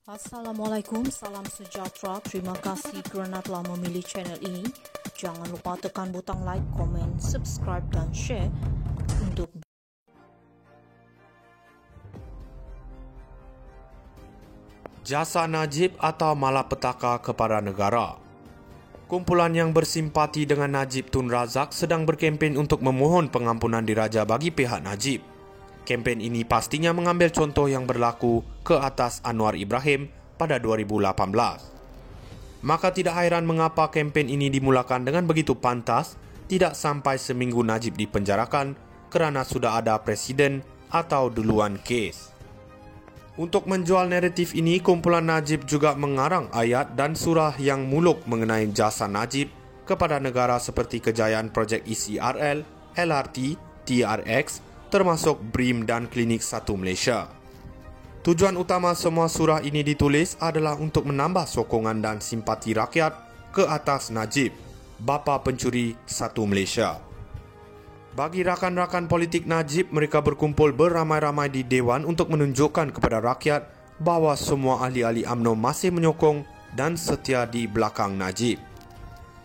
Assalamualaikum, salam sejahtera. Terima kasih kerana telah memilih channel ini. Jangan lupa tekan butang like, komen, subscribe dan share untuk Jasa Najib atau malapetaka kepada negara. Kumpulan yang bersimpati dengan Najib Tun Razak sedang berkempen untuk memohon pengampunan diraja bagi pihak Najib. Kempen ini pastinya mengambil contoh yang berlaku ke atas Anwar Ibrahim pada 2018. Maka tidak hairan mengapa kempen ini dimulakan dengan begitu pantas, tidak sampai seminggu Najib dipenjarakan kerana sudah ada presiden atau duluan kes. Untuk menjual naratif ini, kumpulan Najib juga mengarang ayat dan surah yang muluk mengenai jasa Najib kepada negara seperti kejayaan projek ECRL, LRT, TRX, termasuk BRIM dan Klinik 1 Malaysia. Tujuan utama semua surah ini ditulis adalah untuk menambah sokongan dan simpati rakyat ke atas Najib, bapa pencuri 1 Malaysia. Bagi rakan-rakan politik Najib, mereka berkumpul beramai-ramai di Dewan untuk menunjukkan kepada rakyat bahawa semua ahli-ahli UMNO masih menyokong dan setia di belakang Najib.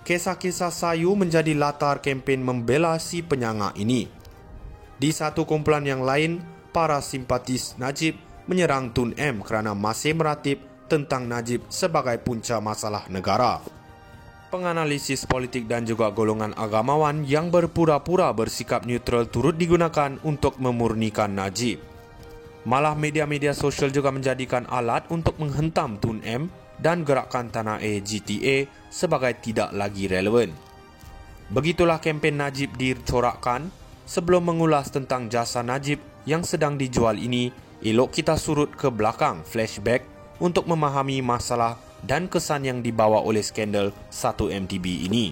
Kisah-kisah sayu menjadi latar kempen membela si penyangga ini. Di satu kumpulan yang lain, para simpatis Najib menyerang Tun M kerana masih meratip tentang Najib sebagai punca masalah negara. Penganalisis politik dan juga golongan agamawan yang berpura-pura bersikap neutral turut digunakan untuk memurnikan Najib. Malah media-media sosial juga menjadikan alat untuk menghentam Tun M dan gerakan Tanah Air GTA sebagai tidak lagi relevan. Begitulah kempen Najib dicorakkan. Sebelum mengulas tentang jasa Najib yang sedang dijual ini, elok kita surut ke belakang flashback untuk memahami masalah dan kesan yang dibawa oleh skandal 1MDB ini.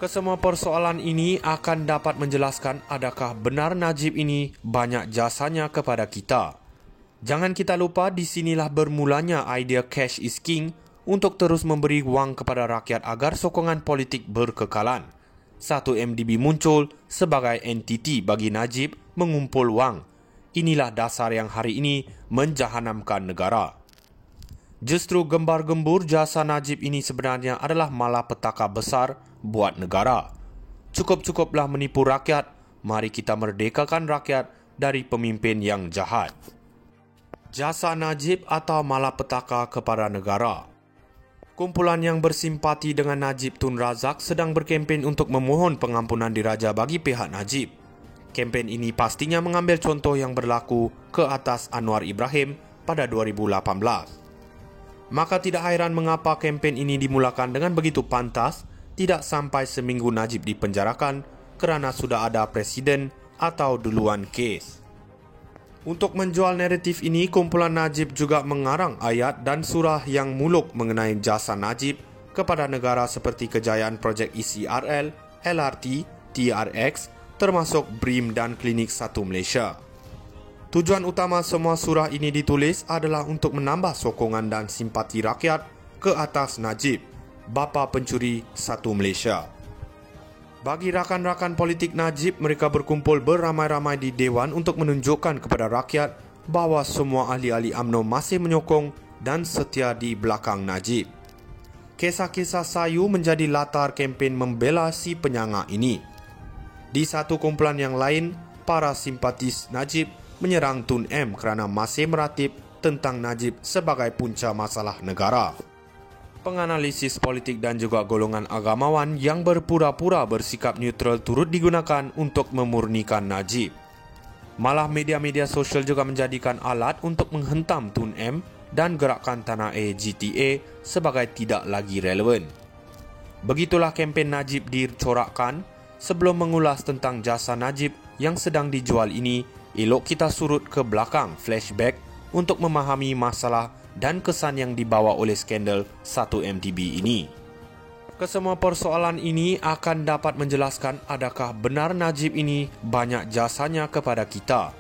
Kesemua persoalan ini akan dapat menjelaskan adakah benar Najib ini banyak jasanya kepada kita. Jangan kita lupa di sinilah bermulanya idea cash is king untuk terus memberi wang kepada rakyat agar sokongan politik berkekalan. 1MDB muncul sebagai entiti bagi Najib mengumpul wang. Inilah dasar yang hari ini menjahanamkan negara. Justru gembar-gembur jasa Najib ini sebenarnya adalah malapetaka besar buat negara. Cukup-cukuplah menipu rakyat. Mari kita merdekakan rakyat dari pemimpin yang jahat. Jasa Najib atau malapetaka kepada negara. Kumpulan yang bersimpati dengan Najib Tun Razak sedang berkempen untuk memohon pengampunan diraja bagi pihak Najib. Kempen ini pastinya mengambil contoh yang berlaku ke atas Anwar Ibrahim pada 2018. Maka tidak hairan mengapa kempen ini dimulakan dengan begitu pantas, tidak sampai seminggu Najib dipenjarakan kerana sudah ada presiden atau duluan kes. Untuk menjual naratif ini, kumpulan Najib juga mengarang ayat dan surah yang muluk mengenai jasa Najib kepada negara seperti kejayaan projek ECRL, LRT, TRX, termasuk BRIM dan Klinik 1 Malaysia. Tujuan utama semua surah ini ditulis adalah untuk menambah sokongan dan simpati rakyat ke atas Najib, bapa pencuri 1 Malaysia. Bagi rakan-rakan politik Najib, mereka berkumpul beramai-ramai di Dewan untuk menunjukkan kepada rakyat bahawa semua ahli-ahli UMNO masih menyokong dan setia di belakang Najib. Kisah-kisah sayu menjadi latar kempen membela si penyangga ini. Di satu kumpulan yang lain, para simpatis Najib menyerang Tun M kerana masih meratip tentang Najib sebagai punca masalah negara. Penganalisis politik dan juga golongan agamawan yang berpura-pura bersikap neutral turut digunakan untuk memurnikan Najib. Malah media-media sosial juga menjadikan alat untuk menghentam Tun M dan gerakan Tanah Air GTA sebagai tidak lagi relevan. Begitulah kempen Najib dicorakkan. Sebelum mengulas tentang jasa Najib yang sedang dijual ini, elok kita surut ke belakang flashback untuk memahami masalah dan kesan yang dibawa oleh skandal 1MDB ini. Kesemua persoalan ini akan dapat menjelaskan adakah benar Najib ini banyak jasanya kepada kita.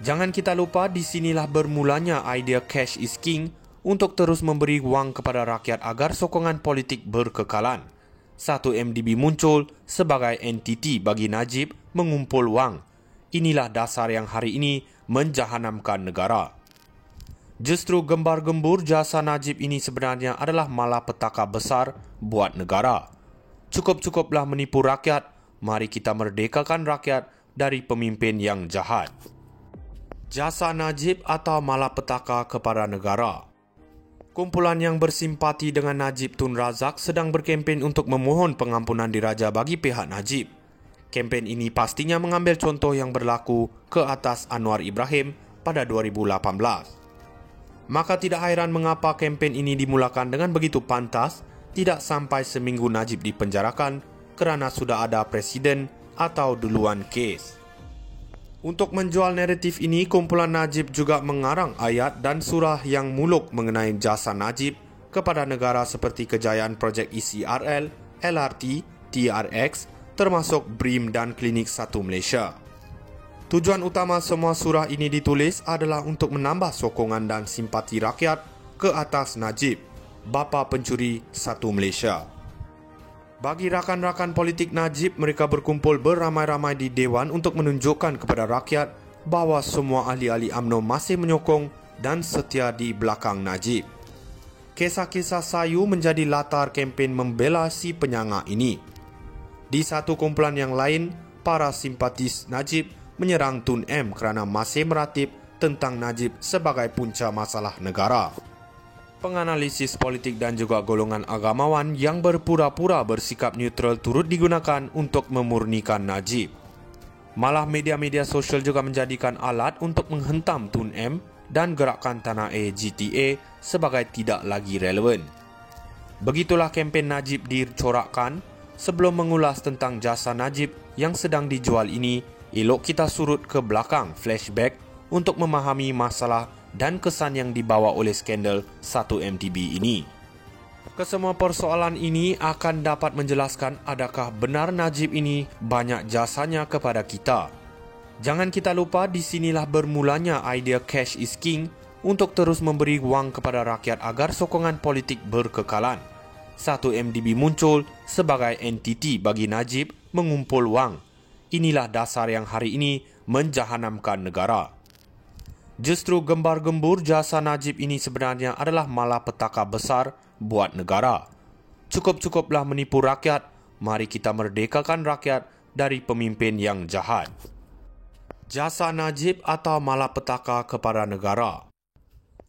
Jangan kita lupa di sinilah bermulanya idea cash is king untuk terus memberi wang kepada rakyat agar sokongan politik berkekalan. 1MDB muncul sebagai entiti bagi Najib mengumpul wang. Inilah dasar yang hari ini menjahanamkan negara. Justru gembar-gembur jasa Najib ini sebenarnya adalah malapetaka besar buat negara. Cukup-cukuplah menipu rakyat, mari kita merdekakan rakyat dari pemimpin yang jahat. Jasa Najib atau malapetaka kepada negara. Kumpulan yang bersimpati dengan Najib Tun Razak sedang berkempen untuk memohon pengampunan diraja bagi pihak Najib. Kempen ini pastinya mengambil contoh yang berlaku ke atas Anwar Ibrahim pada 2018. Maka tidak hairan mengapa kempen ini dimulakan dengan begitu pantas, tidak sampai seminggu Najib dipenjarakan kerana sudah ada presiden atau duluan kes. Untuk menjual naratif ini, kumpulan Najib juga mengarang ayat dan surah yang muluk mengenai jasa Najib kepada negara seperti kejayaan projek ECRL, LRT, TRX, termasuk BRIM dan Klinik 1 Malaysia. Tujuan utama semua surah ini ditulis adalah untuk menambah sokongan dan simpati rakyat ke atas Najib, bapa pencuri 1 Malaysia. Bagi rakan-rakan politik Najib, mereka berkumpul beramai-ramai di Dewan untuk menunjukkan kepada rakyat bahawa semua ahli-ahli UMNO masih menyokong dan setia di belakang Najib. Kisah-kisah sayu menjadi latar kempen membela si penyangga ini. Di satu kumpulan yang lain, para simpatis Najib menyerang Tun M kerana masih meratip tentang Najib sebagai punca masalah negara. Penganalisis politik dan juga golongan agamawan yang berpura-pura bersikap neutral turut digunakan untuk memurnikan Najib. Malah media-media sosial juga menjadikan alat untuk menghentam Tun M dan gerakan Tanah Air GTA sebagai tidak lagi relevan. Begitulah kempen Najib dicorakkan. Sebelum mengulas tentang jasa Najib yang sedang dijual ini, elok kita surut ke belakang flashback untuk memahami masalah dan kesan yang dibawa oleh skandal 1MDB ini. Kesemua persoalan ini akan dapat menjelaskan adakah benar Najib ini banyak jasanya kepada kita. Jangan kita lupa di sinilah bermulanya idea cash is king untuk terus memberi wang kepada rakyat agar sokongan politik berkekalan. 1MDB muncul sebagai entiti bagi Najib mengumpul wang. Inilah dasar yang hari ini menjahanamkan negara. Justru gembar-gembur jasa Najib ini sebenarnya adalah malapetaka besar buat negara. Cukup-cukuplah menipu rakyat, mari kita merdekakan rakyat dari pemimpin yang jahat. Jasa Najib atau malapetaka kepada negara.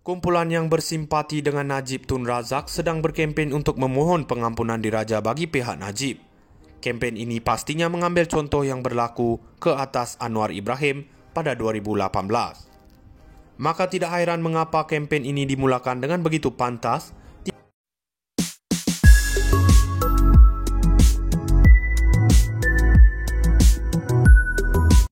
Kumpulan yang bersimpati dengan Najib Tun Razak sedang berkempen untuk memohon pengampunan diraja bagi pihak Najib. Kempen ini pastinya mengambil contoh yang berlaku ke atas Anwar Ibrahim pada 2018. Maka tidak hairan mengapa kempen ini dimulakan dengan begitu pantas,